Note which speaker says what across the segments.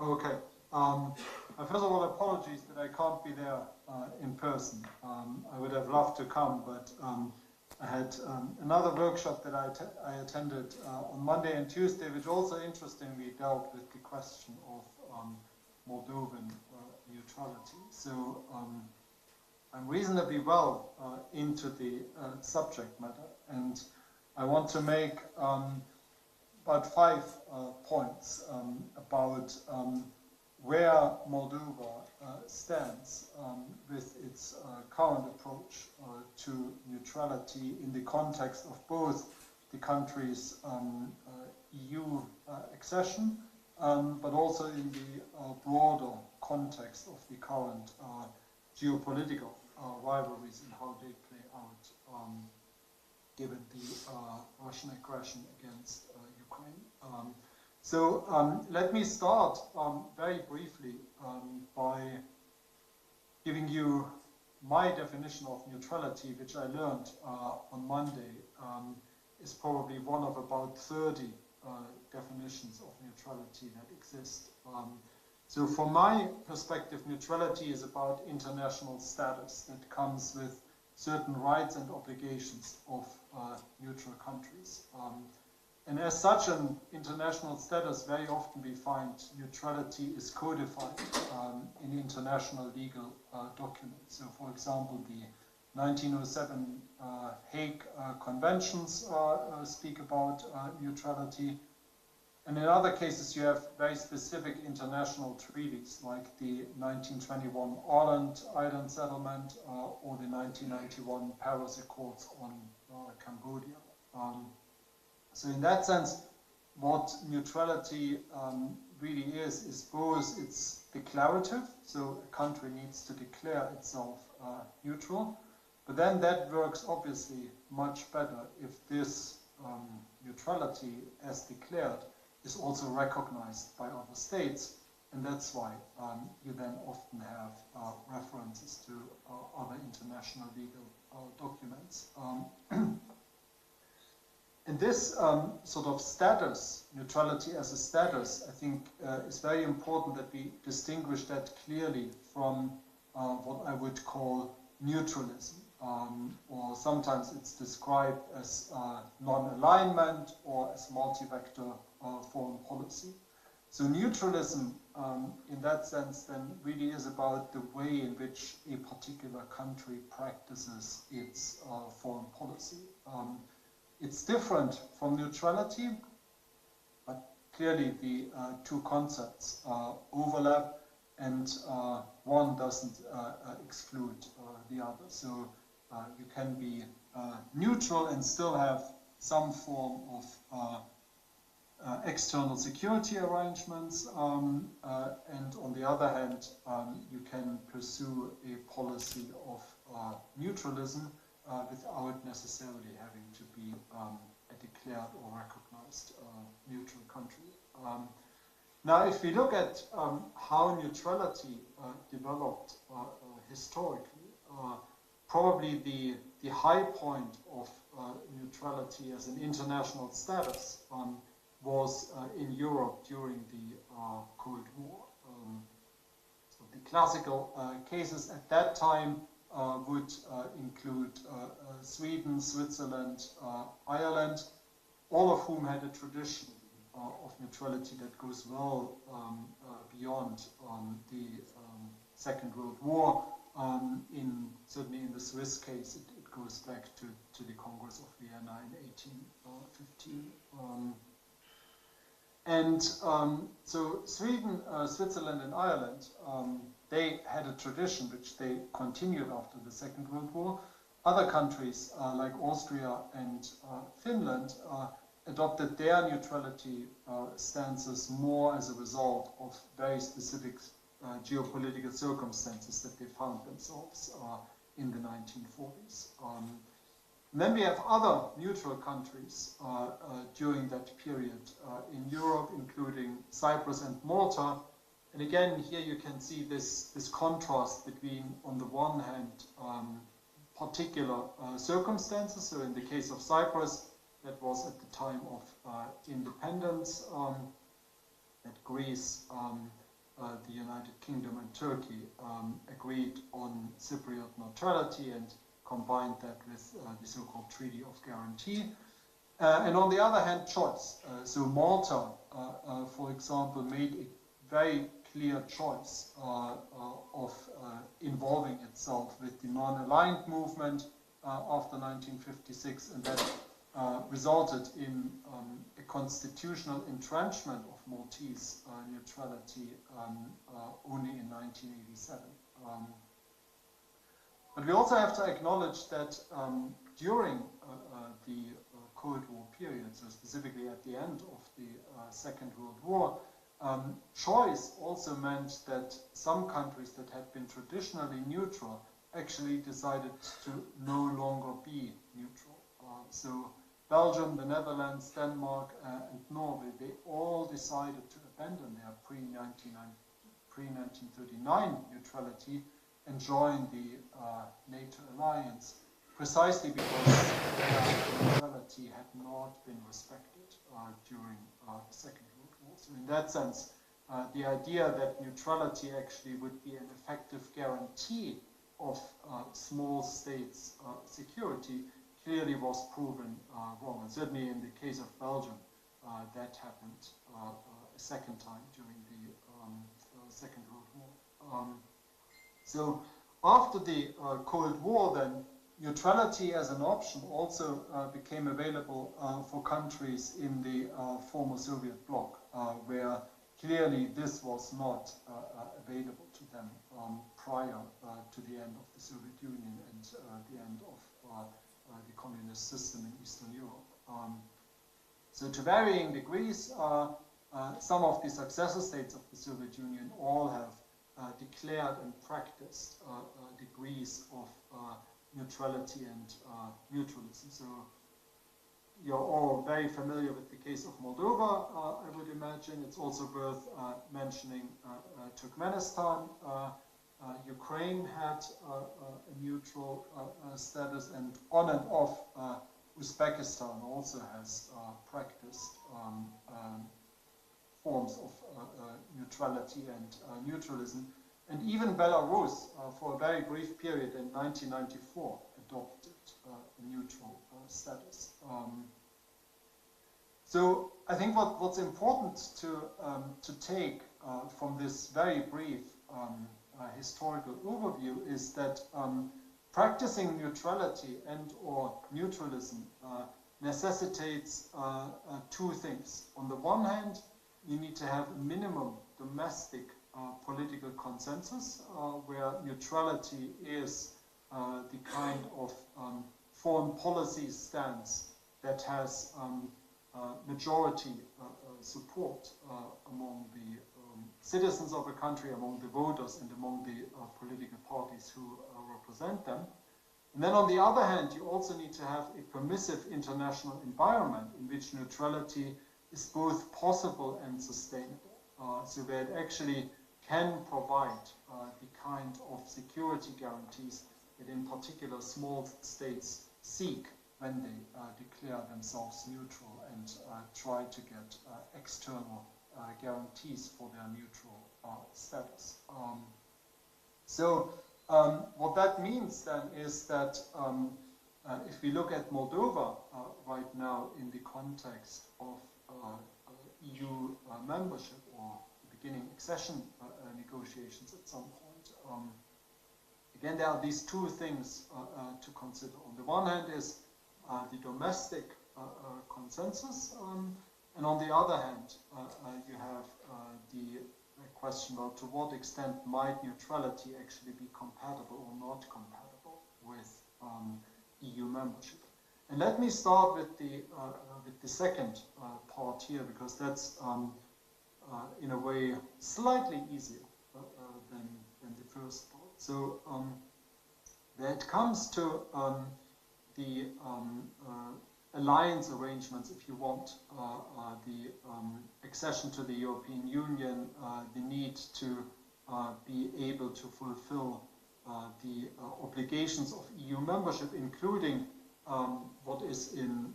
Speaker 1: Okay. First of all, apologies that I can't be there in person. I would have loved to come, but I had another workshop that I attended on Monday and Tuesday, which also interestingly dealt with the question of Moldovan neutrality. So I'm reasonably well into the subject matter, and I want to make about 5 points about where Moldova stands with its current approach to neutrality in the context of both the country's EU accession, but also in the broader context of the current geopolitical rivalries and how they play out given the Russian aggression against Ukraine. So let me start very briefly by giving you my definition of neutrality, which I learned on Monday, is probably one of about 30 definitions of neutrality that exist. So from my perspective, neutrality is about international status that comes with certain rights and obligations of neutral countries. And as such an international status, very often we find neutrality is codified in international legal documents. So for example, the 1907 Hague Conventions speak about neutrality. And in other cases, you have very specific international treaties, like the 1921 Island Settlement or the 1991 Paris Accords on Cambodia. So in that sense, what neutrality really is both it's declarative, so a country needs to declare itself neutral, but then that works obviously much better if this neutrality as declared is also recognized by other states, and that's why you then often have references to other international legal documents. And this sort of status, neutrality as a status, I think is very important that we distinguish that clearly from what I would call neutralism, or sometimes it's described as non-alignment or as multi-vector foreign policy. So neutralism, in that sense, then really is about the way in which a particular country practices its foreign policy. It's different from neutrality, but clearly the two concepts overlap, and one doesn't exclude the other. So you can be neutral and still have some form of external security arrangements, and on the other hand, you can pursue a policy of neutralism without necessarily having to be a declared or recognized neutral country. Now, if we look at how neutrality developed historically, probably the high point of neutrality as an international status was in Europe during the Cold War. So the classical cases at that time would include Sweden, Switzerland, Ireland, all of whom had a tradition of neutrality that goes well beyond the Second World War. Certainly in the Swiss case, it goes back to the Congress of Vienna in 1815. So Sweden, Switzerland, and Ireland, they had a tradition which they continued after the Second World War. Other countries like Austria and Finland adopted their neutrality stances more as a result of very specific geopolitical circumstances that they found themselves in the 1940s. And then we have other neutral countries during that period in Europe, including Cyprus and Malta. And again, here you can see this contrast between, on the one hand, particular circumstances. So in the case of Cyprus, that was at the time of independence, that Greece the United Kingdom and Turkey agreed on Cypriot neutrality and combined that with the so-called Treaty of Guarantee. And on the other hand, choice. So Malta, for example, made a very clear choice of involving itself with the non-aligned movement after 1956, and that resulted in a constitutional entrenchment of Maltese neutrality only in 1987. But we also have to acknowledge that during the Cold War period, so specifically at the end of the Second World War, choice also meant that some countries that had been traditionally neutral actually decided to no longer be neutral. So Belgium, the Netherlands, Denmark, and Norway, they all decided to abandon their pre-1939 neutrality and join the NATO alliance, precisely because their neutrality had not been respected during the Second World War. So in that sense, the idea that neutrality actually would be an effective guarantee of small states' security clearly was proven wrong. And certainly in the case of Belgium, that happened a second time during the Second World War. So after the Cold War, then, neutrality as an option also became available for countries in the former Soviet bloc, where clearly this was not available to them prior to the end of the Soviet Union and the end of the communist system in Eastern Europe. So to varying degrees, some of the successor states of the Soviet Union all have declared and practiced degrees of neutrality and neutralism. So you're all very familiar with the case of Moldova, I would imagine. It's also worth mentioning Turkmenistan. Ukraine had a neutral status, and on and off Uzbekistan also has practiced forms of neutrality and neutralism. And even Belarus, for a very brief period in 1994, adopted a neutral status. So I think what's important to take from this very brief historical overview is that practicing neutrality and or neutralism necessitates two things. On the one hand, you need to have a minimum domestic political consensus where neutrality is the kind of foreign policy stance that has majority support among the citizens of a country, among the voters, and among the political parties who represent them. And then on the other hand, you also need to have a permissive international environment in which neutrality is both possible and sustainable, so that it actually can provide the kind of security guarantees that in particular small states seek when they declare themselves neutral and try to get external guarantees for their neutral status. So what that means then is that if we look at Moldova right now in the context of EU membership or beginning accession negotiations at some point, again there are these two things to consider. On the one hand is the domestic consensus, and on the other hand you have the question about to what extent might neutrality actually be compatible or not compatible with EU membership. And let me start with the second part here, because that's in a way slightly easier than the first part. So when it comes to the alliance arrangements, if you want, the accession to the European Union, the need to be able to fulfill the obligations of EU membership, including what is in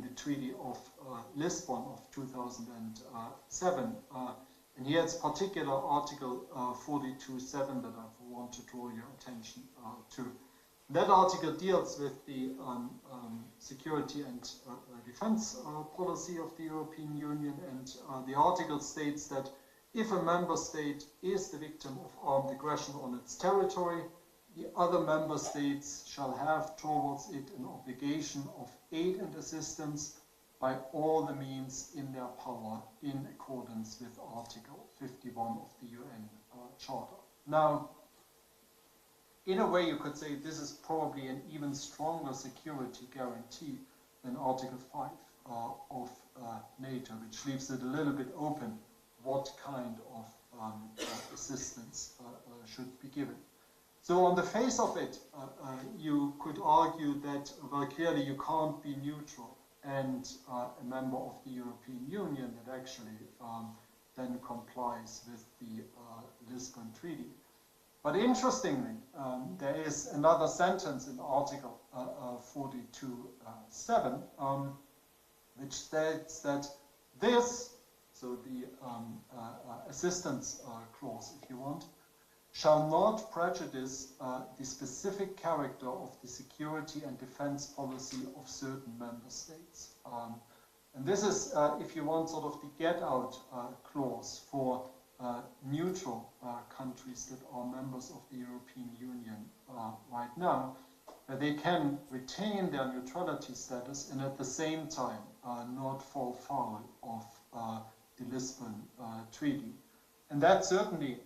Speaker 1: the Treaty of Lisbon of 2007. And here it's particular Article 42.7 that I want to draw your attention to. That article deals with the security and defense policy of the European Union, and the article states that if a member state is the victim of armed aggression on its territory, the other member states shall have towards it an obligation of aid and assistance by all the means in their power in accordance with Article 51 of the UN Charter. Now, in a way you could say this is probably an even stronger security guarantee than Article 5 of NATO, which leaves it a little bit open what kind of assistance should be given. So on the face of it, you could argue that, well, clearly you can't be neutral and a member of the European Union that actually then complies with the Lisbon Treaty. But interestingly, there is another sentence in Article 42.7, which states that this, so the assistance clause, if you want, shall not prejudice the specific character of the security and defense policy of certain member states. And this is, if you want, sort of the get-out clause for neutral countries that are members of the European Union right now, that they can retain their neutrality status and at the same time not fall foul of the Lisbon Treaty. And that certainly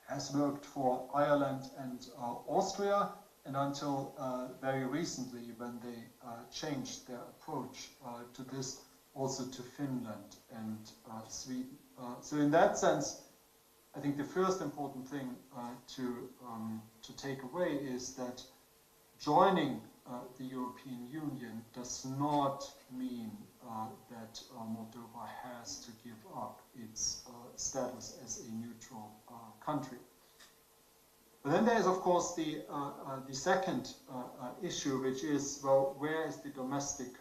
Speaker 1: has worked for Ireland and Austria, and until very recently when they changed their approach to this, also to Finland and Sweden. So in that sense, I think the first important thing to take away is that joining the European Union does not mean that Moldova has to give up its status as a neutral country. But then there is, of course, the second issue, which is, well, where is the domestic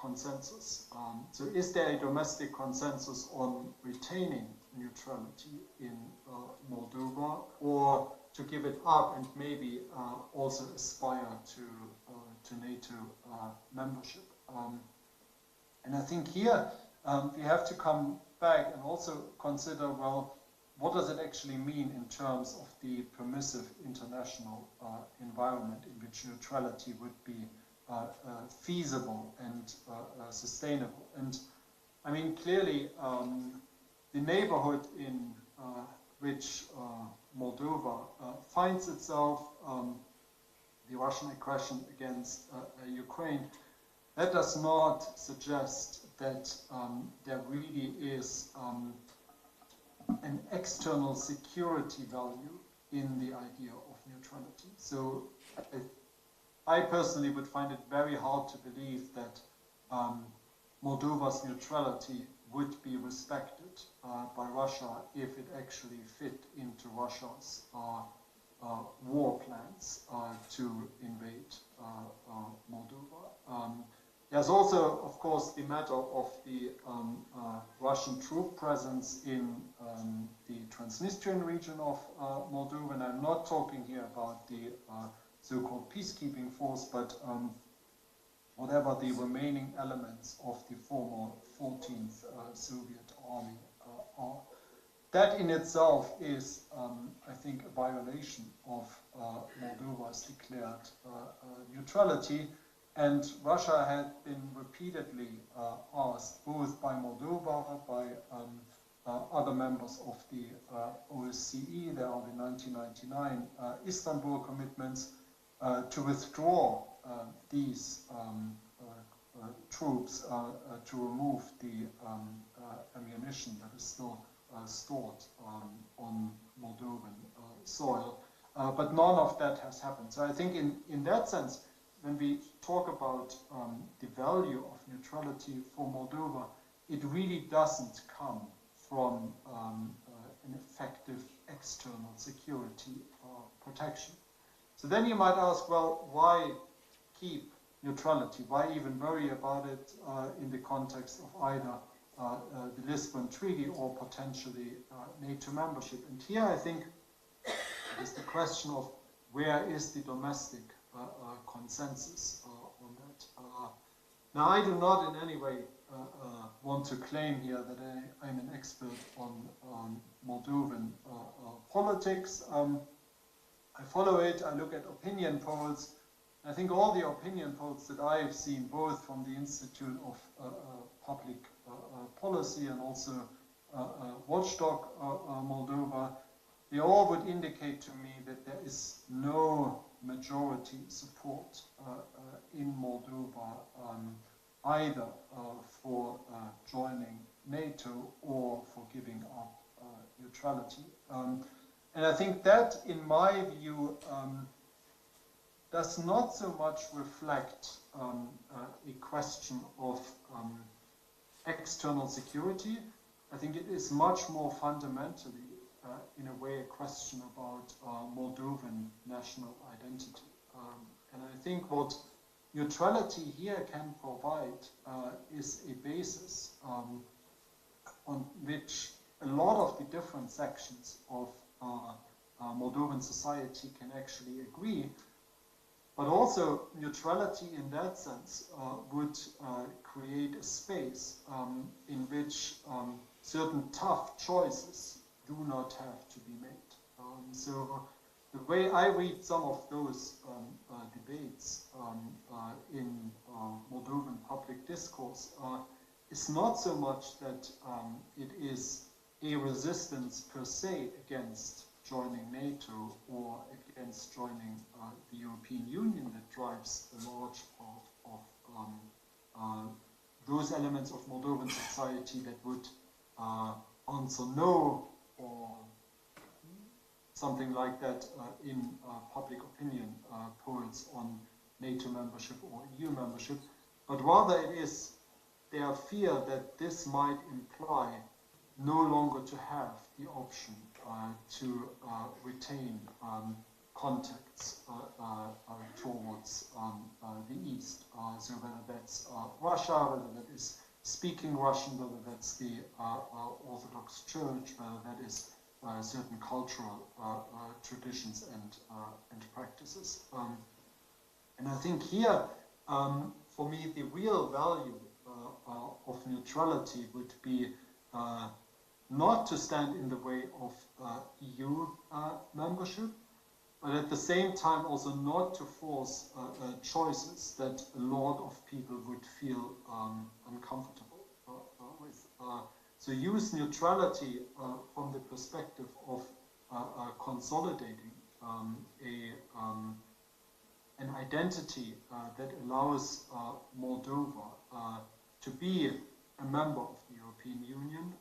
Speaker 1: consensus? So is there a domestic consensus on retaining neutrality in Moldova, or to give it up and maybe also aspire to NATO membership? And I think here we have to come back and also consider, well, what does it actually mean in terms of the permissive international environment in which neutrality would be feasible and sustainable? And I mean, clearly, the neighborhood in which Moldova finds itself, the Russian aggression against Ukraine, that does not suggest that there really is an external security value in the idea of neutrality. So I personally would find it very hard to believe that Moldova's neutrality would be respected by Russia if it actually fit into Russia's war plans to invade Moldova. There's also, of course, the matter of the Russian troop presence in the Transnistrian region of Moldova, and I'm not talking here about the so-called peacekeeping force, but whatever the remaining elements of the former 14th Soviet army are. That in itself is, I think, a violation of Moldova's declared neutrality. And Russia had been repeatedly asked, both by Moldova, by other members of the OSCE, there are the 1999 Istanbul commitments, to withdraw these troops, to remove the ammunition that is still stored on Moldovan soil. But none of that has happened. So I think in that sense, when we talk about the value of neutrality for Moldova, it really doesn't come from an effective external security protection. So then you might ask, well, why keep neutrality? Why even worry about it in the context of either the Lisbon Treaty or potentially NATO membership. And here I think it is the question of where is the domestic consensus on that. Now, I do not in any way want to claim here that I'm an expert on Moldovan politics. I follow it, I look at opinion polls. I think all the opinion polls that I've seen, both from the Institute of Public Policy and also Watchdog Moldova, they all would indicate to me that there is no majority support in Moldova either for joining NATO or for giving up neutrality. And I think that, in my view, does not so much reflect a question of external security. I think it is much more fundamentally, in a way, a question about Moldovan national identity. And I think what neutrality here can provide is a basis on which a lot of the different sections of Moldovan society can actually agree. But also, neutrality in that sense would create a space in which certain tough choices do not have to be made. So the way I read some of those debates in Moldovan public discourse is not so much that it is a resistance per se against joining NATO or against joining the European Union that drives a large part of those elements of Moldovan society that would answer no or something like that in public opinion polls on NATO membership or EU membership, but rather it is their fear that this might imply no longer to have the option to retain contacts towards the East. So whether that's Russia, whether that is speaking Russian, whether that's the Orthodox Church, whether that is certain cultural traditions and practices. And I think here, for me, the real value of neutrality would be not to stand in the way of EU membership, but at the same time also not to force choices that a lot of people would feel uncomfortable with. So use neutrality from the perspective of consolidating an identity that allows Moldova to be a member of the European Union,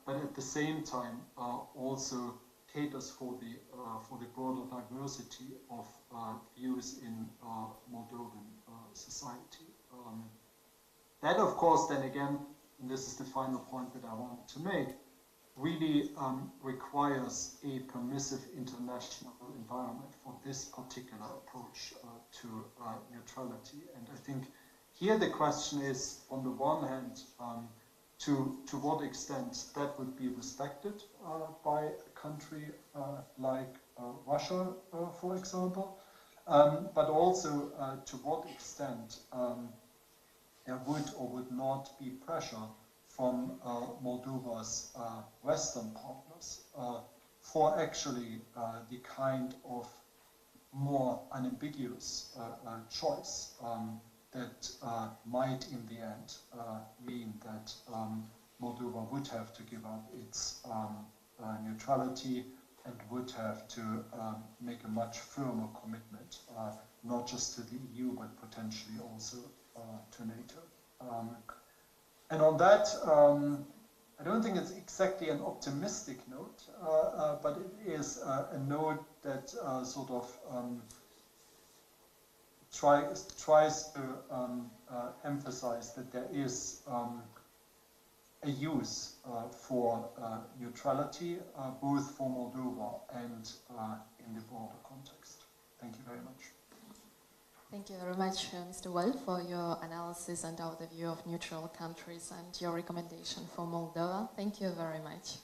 Speaker 1: but at the same time also caters for the broader diversity of views in Moldovan society. That, of course, then again, and this is the final point that I wanted to make, really requires a permissive international environment for this particular approach to neutrality. And I think here the question is, on the one hand, to what extent that would be respected by a country like Russia, for example, but also to what extent there would or would not be pressure from Moldova's Western partners for actually the kind of more unambiguous choice that might in the end mean that Moldova would have to give up its neutrality and would have to make a much firmer commitment, not just to the EU, but potentially also to NATO. And on that, I don't think it's exactly an optimistic note, but it is a note that sort of tries to emphasize that there is a use for neutrality, both for Moldova and in the broader context. Thank you very much.
Speaker 2: Thank you very much, Mr. Wольf, for your analysis and overview of neutral countries and your recommendation for Moldova. Thank you very much.